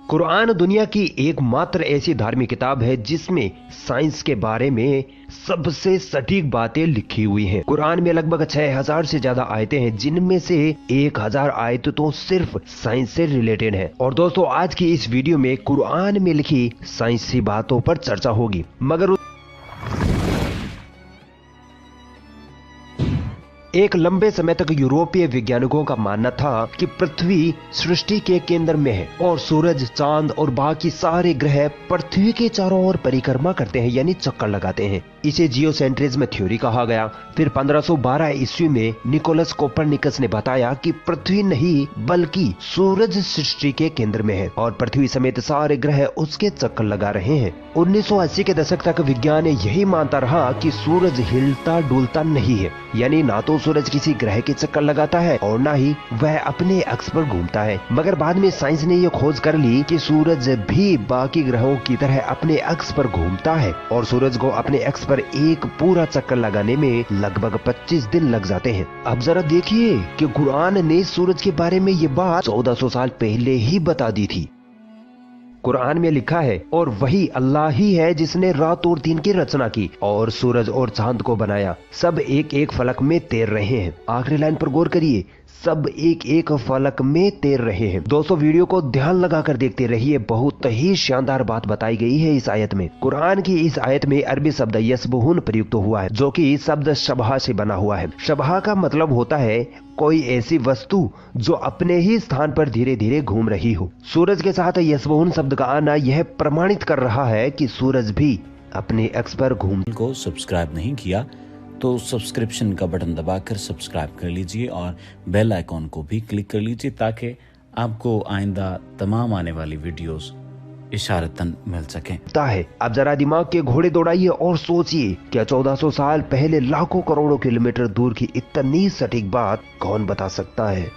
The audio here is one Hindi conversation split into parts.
कुरान दुनिया की एकमात्र ऐसी धार्मिक किताब है जिसमें साइंस के बारे में सबसे सटीक बातें लिखी हुई हैं। कुरान में लगभग 6000 से ज्यादा आयतें हैं, जिनमें से 1000 आयतें तो सिर्फ साइंस से रिलेटेड हैं। और दोस्तों, आज की इस वीडियो में कुरान में लिखी साइंसी बातों पर चर्चा होगी। मगर एक लंबे समय तक यूरोपीय वैज्ञानिकों का मानना था कि पृथ्वी सृष्टि के केंद्र में है और सूरज, चांद और बाकी सारे ग्रह पृथ्वी के चारों ओर परिक्रमा करते हैं, यानी चक्कर लगाते हैं। इसे जियोसेंट्रिज्म थ्योरी कहा गया। फिर 1512 ईस्वी में निकोलस कोपरनिकस ने बताया कि पृथ्वी नहीं बल्कि सूरज सृष्टि के केंद्र में है और पृथ्वी समेत सारे ग्रह उसके चक्कर लगा रहे हैं। 1980 के दशक तक विज्ञान यही मानता रहा कि सूरज हिलता डुलता नहीं है, यानी ना तो सूरज किसी ग्रह के चक्कर लगाता है और ना ही वह अपने अक्ष पर घूमता है। मगर बाद में साइंस ने यह खोज कर ली कि सूरज भी बाकी ग्रहों की तरह अपने अक्ष पर घूमता है और सूरज को अपने अक्ष पर एक पूरा चक्कर लगाने में लगभग 25 दिन लग जाते हैं। अब जरा देखिए कि कुरान ने सूरज के बारे में ये बात 1400 साल पहले ही बता दी थी। कुरान में लिखा है, और वही अल्लाह ही है जिसने रात और दिन की रचना की और सूरज और चांद को बनाया। सब एक एक फलक में तैर रहे हैं। आखिरी लाइन पर गौर करिए, सब एक एक फलक में तैर रहे हैं। दोस्तों, वीडियो को ध्यान लगाकर देखते रहिए, बहुत ही शानदार बात बताई गई है इस आयत में। कुरान की इस आयत में अरबी शब्द यसबहुन प्रयुक्त हुआ है, जो कि शब्द शबहा से बना हुआ है। शबहा का मतलब होता है कोई ऐसी वस्तु जो अपने ही स्थान पर धीरे धीरे घूम रही हो। सूरज के साथ यसबहुन शब्द का आना यह प्रमाणित कर रहा है कि सूरज भी अपने अक्ष पर घूम। को सब्सक्राइब नहीं किया तो सब्सक्रिप्शन का बटन दबाकर सब्सक्राइब कर लीजिए और बेल आइकॉन को भी क्लिक कर लीजिए ताकि आपको आइंदा तमाम आने वाली वीडियोस इशारतन मिल सकें। अब जरा दिमाग के घोड़े दौड़ाइए और सोचिए, क्या 1400 साल पहले लाखों करोड़ों किलोमीटर दूर की इतनी सटीक बात कौन बता सकता है?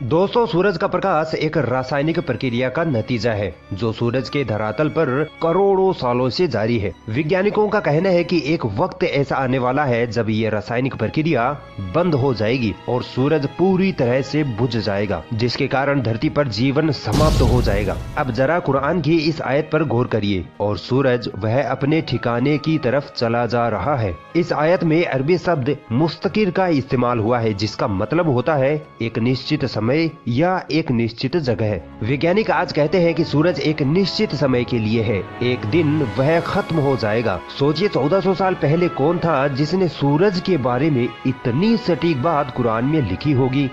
दोस्तों, सूरज का प्रकाश एक रासायनिक प्रक्रिया का नतीजा है जो सूरज के धरातल पर करोड़ों सालों से जारी है। वैज्ञानिकों का कहना है कि एक वक्त ऐसा आने वाला है जब ये रासायनिक प्रक्रिया बंद हो जाएगी और सूरज पूरी तरह से बुझ जाएगा, जिसके कारण धरती पर जीवन समाप्त हो जाएगा। अब जरा कुरान की इस आयत पर गौर करिए, और सूरज वह अपने ठिकाने की तरफ चला जा रहा है। इस आयत में अरबी शब्द मुस्तकिर का इस्तेमाल हुआ है, जिसका मतलब होता है एक निश्चित समय या एक निश्चित जगह। वैज्ञानिक आज कहते हैं कि सूरज एक निश्चित समय के लिए है, एक दिन वह खत्म हो जाएगा। सोचिए, 1400 साल पहले कौन था जिसने सूरज के बारे में इतनी सटीक बात कुरान में लिखी होगी?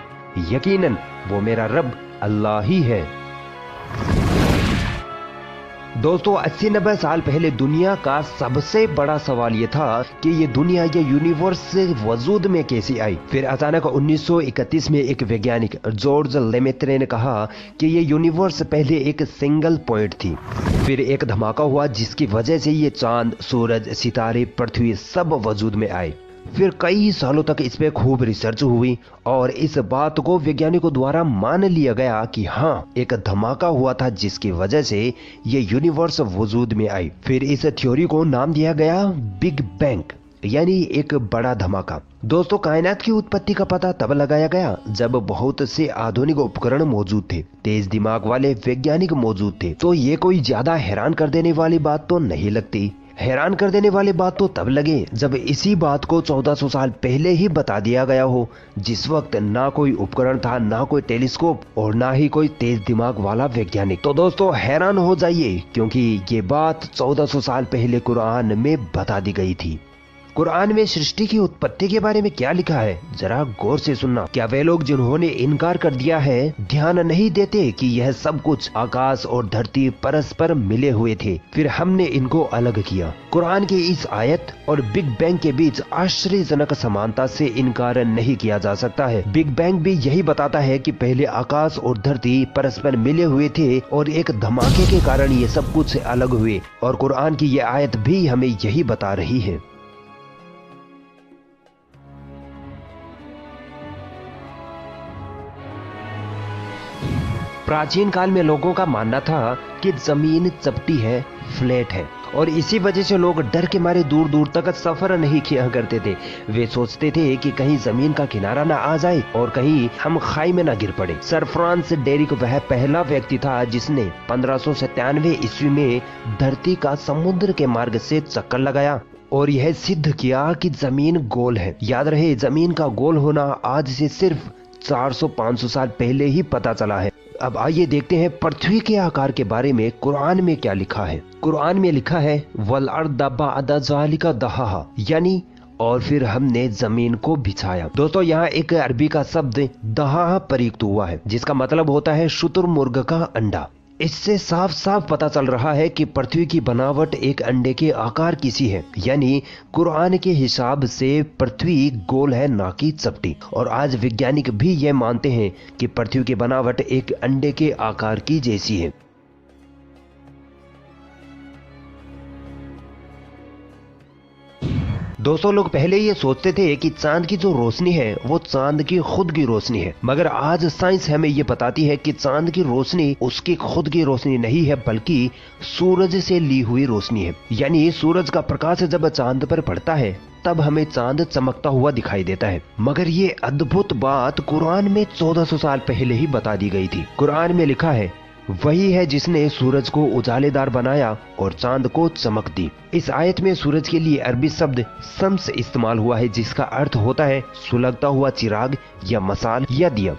यकीनन वो मेरा रब अल्लाह ही है। दोस्तों, 80-90 साल पहले दुनिया का सबसे बड़ा सवाल ये था कि ये दुनिया, ये यूनिवर्स वजूद में कैसे आई। फिर अचानक 1931 में एक वैज्ञानिक जॉर्ज लेमेत्रे ने कहा कि ये यूनिवर्स पहले एक सिंगल पॉइंट थी। फिर एक धमाका हुआ जिसकी वजह से ये चांद, सूरज, सितारे, पृथ्वी सब वजूद में आए। फिर कई सालों तक इस पे खूब रिसर्च हुई और इस बात को वैज्ञानिकों द्वारा मान लिया गया कि हाँ, एक धमाका हुआ था जिसकी वजह से ये यूनिवर्स वजूद में आई। फिर इस थ्योरी को नाम दिया गया बिग बैंग, यानी एक बड़ा धमाका। दोस्तों, कायनात की उत्पत्ति का पता तब लगाया गया जब बहुत से आधुनिक उपकरण मौजूद थे, तेज दिमाग वाले वैज्ञानिक मौजूद थे। तो ये कोई ज्यादा हैरान कर देने वाली बात तो नहीं लगती। हैरान कर देने वाली बात तो तब लगे जब इसी बात को 1400 साल पहले ही बता दिया गया हो, जिस वक्त ना कोई उपकरण था, ना कोई टेलीस्कोप और ना ही कोई तेज दिमाग वाला वैज्ञानिक। तो दोस्तों, हैरान हो जाइए क्योंकि ये बात 1400 साल पहले कुरान में बता दी गई थी। कुरान में सृष्टि की उत्पत्ति के बारे में क्या लिखा है, जरा गौर से सुनना। क्या वे लोग जिन्होंने इनकार कर दिया है ध्यान नहीं देते कि यह सब कुछ आकाश और धरती परस्पर मिले हुए थे, फिर हमने इनको अलग किया। कुरान की इस आयत और बिग बैंग के बीच आश्चर्यजनक समानता से इनकार नहीं किया जा सकता है। बिग बैंग भी यही बताता है कि पहले आकाश और धरती परस्पर मिले हुए थे और एक धमाके के कारण ये सब कुछ अलग हुए, और कुरान की ये आयत भी हमें यही बता रही है। प्राचीन काल में लोगों का मानना था कि जमीन चपटी है, फ्लैट है, और इसी वजह से लोग डर के मारे दूर दूर तक सफर नहीं किया करते थे। वे सोचते थे कि कहीं जमीन का किनारा ना आ जाए और कहीं हम खाई में ना गिर पड़े। सर फ्रांस डेरिक वह पहला व्यक्ति था जिसने 1597 ईस्वी में धरती का समुद्र के मार्ग से चक्कर लगाया और यह सिद्ध किया कि जमीन गोल है। याद रहे, जमीन का गोल होना आज से सिर्फ 400-500 साल पहले ही पता चला है। अब आइए देखते हैं पृथ्वी के आकार के बारे में कुरान में क्या लिखा है। कुरान में लिखा है वल अर्द बअद ज़ालिका दहाहा, यानी और फिर हमने जमीन को बिछाया। दोस्तों, यहाँ एक अरबी का शब्द दहाहा प्रयुक्त हुआ है जिसका मतलब होता है शुतुरमुर्ग का अंडा। इससे साफ साफ पता चल रहा है कि पृथ्वी की बनावट एक अंडे के आकार की सी है, यानी कुरान के हिसाब से पृथ्वी गोल है, ना कि चपटी। और आज वैज्ञानिक भी ये मानते हैं कि पृथ्वी की बनावट एक अंडे के आकार की जैसी है। दोस्तों, लोग पहले ये सोचते थे कि चांद की जो रोशनी है वो चांद की खुद की रोशनी है, मगर आज साइंस हमें ये बताती है कि चांद की रोशनी उसकी खुद की रोशनी नहीं है, बल्कि सूरज से ली हुई रोशनी है। यानी सूरज का प्रकाश जब चांद पर पड़ता है तब हमें चांद चमकता हुआ दिखाई देता है। मगर ये अद्भुत बात कुरान में 1400 साल पहले ही बता दी गई थी। कुरान में लिखा है वही है जिसने सूरज को उजालेदार बनाया और चांद को चमक दी। इस आयत में सूरज के लिए अरबी शब्द शम्स इस्तेमाल हुआ है जिसका अर्थ होता है सुलगता हुआ चिराग या मसाल या दिया।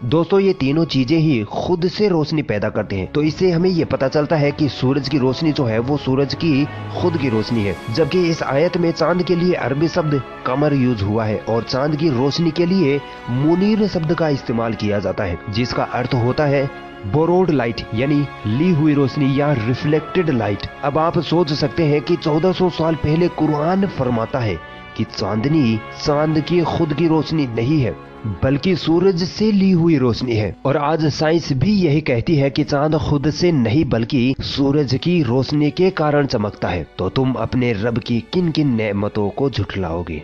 दोस्तों, ये तीनों चीजें ही खुद से रोशनी पैदा करते हैं, तो इससे हमें ये पता चलता है कि सूरज की रोशनी जो है वो सूरज की खुद की रोशनी है। जबकि इस आयत में चांद के लिए अरबी शब्द कमर यूज हुआ है और चांद की रोशनी के लिए मुनीर शब्द का इस्तेमाल किया जाता है जिसका अर्थ होता है बोरोड लाइट, यानी ली हुई रोशनी या रिफ्लेक्टेड लाइट। अब आप सोच सकते हैं कि 1400 साल पहले कुरान फरमाता है कि चांदनी चांद की खुद की रोशनी नहीं है बल्कि सूरज से ली हुई रोशनी है। और आज साइंस भी यही कहती है कि चांद खुद से नहीं बल्कि सूरज की रोशनी के कारण चमकता है। तो तुम अपने रब की किन किन नेमतों को झुठलाओगे?